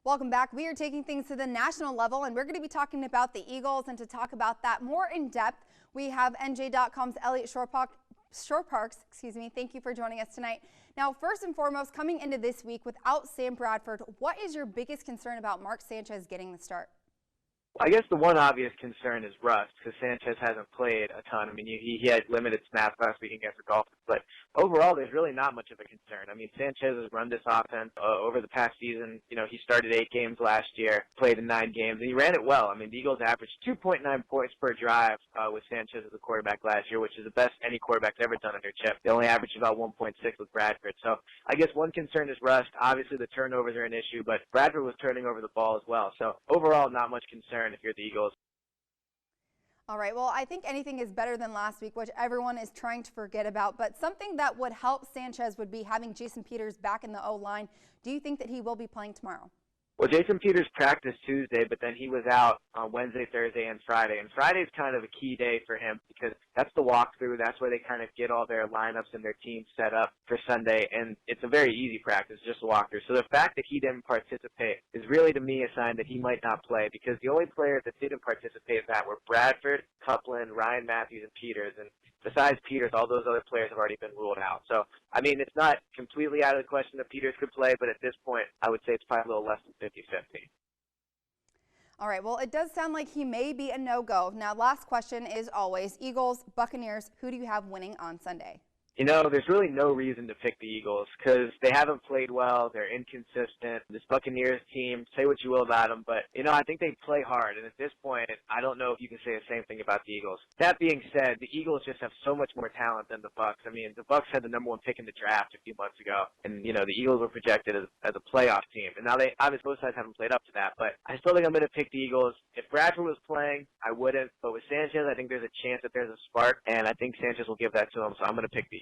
Welcome back. We are taking things to the national level, and we're going to be talking about the Eagles. And to talk about that more in depth, we have NJ.com's Elliot Shore-Parks. Thank you for joining us tonight. Now, first and foremost, coming into this week without Sam Bradford, what is your biggest concern about Mark Sanchez getting the start? I guess the one obvious concern is rust, because Sanchez hasn't played a ton. I mean, he had limited snaps last week against the Dolphins, but overall, there's really not much of a concern. I mean, Sanchez has run this offense over the past season. You know, he started 8 games last year, played in 9 games, and he ran it well. I mean, the Eagles averaged 2.9 points per drive with Sanchez as a quarterback last year, which is the best any quarterback's ever done under Chip. They only averaged about 1.6 with Bradford. So I guess one concern is rust. Obviously, the turnovers are an issue, but Bradford was turning over the ball as well. So overall, not much concern if you're the Eagles. All right, well, I think anything is better than last week, which everyone is trying to forget about. But something that would help Sanchez would be having Jason Peters back in the O-line. Do you think that he will be playing tomorrow? Well, Jason Peters practiced Tuesday, but then he was out on Wednesday, Thursday, and Friday. And Friday's kind of a key day for him because that's the walkthrough. That's where they kind of get all their lineups and their teams set up for Sunday. And it's a very easy practice, just a walkthrough. So the fact that he didn't participate is really, to me, a sign that he might not play because the only players that didn't participate in that were Bradford, Copeland, Ryan Matthews, and Peters. And besides Peters, all those other players have already been ruled out. So, I mean, it's not completely out of the question that Peters could play, but at this point, I would say it's probably a little less than 50-50. All right, well, it does sound like he may be a no-go. Now, last question is always, Eagles, Buccaneers, who do you have winning on Sunday? You know, there's really no reason to pick the Eagles because they haven't played well. They're inconsistent. This Buccaneers team, say what you will about them, but, you know, I think they play hard. And at this point, I don't know if you can say the same thing about the Eagles. That being said, the Eagles just have so much more talent than the Bucs. I mean, the Bucs had the #1 pick in the draft a few months ago. And, you know, the Eagles were projected as a playoff team. And now they, obviously, both sides haven't played up to that. But I still think I'm going to pick the Eagles. If Bradford was playing, I wouldn't. But with Sanchez, I think there's a chance that there's a spark. And I think Sanchez will give that to him. So I'm going to pick the Eagles.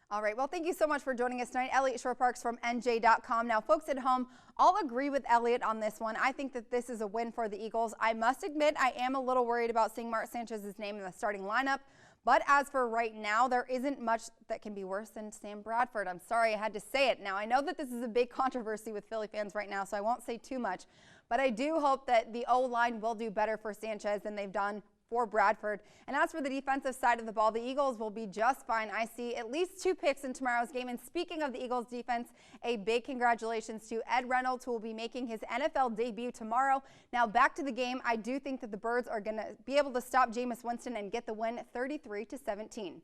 All right, well, thank you so much for joining us tonight. Elliot Shore-Parks from NJ.com. Now, folks at home, I'll agree with Elliot on this one. I think that this is a win for the Eagles. I must admit, I am a little worried about seeing Mark Sanchez's name in the starting lineup. But as for right now, there isn't much that can be worse than Sam Bradford. I'm sorry I had to say it. Now, I know that this is a big controversy with Philly fans right now, so I won't say too much. But I do hope that the O-line will do better for Sanchez than they've done for Bradford. And as for the defensive side of the ball, the Eagles will be just fine. I see at least 2 picks in tomorrow's game. And speaking of the Eagles defense, a big congratulations to Ed Reynolds, who will be making his NFL debut tomorrow. Now back to the game. I do think that the Birds are going to be able to stop Jameis Winston and get the win 33-17.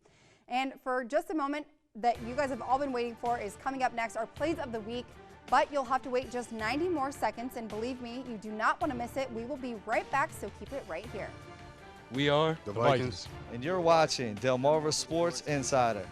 And for just a moment that you guys have all been waiting for is coming up next, our plays of the week. But you'll have to wait just 90 more seconds. And believe me, you do not want to miss it. We will be right back, so keep it right here. We are the Vikings. And you're watching Delmarva Sports Insider.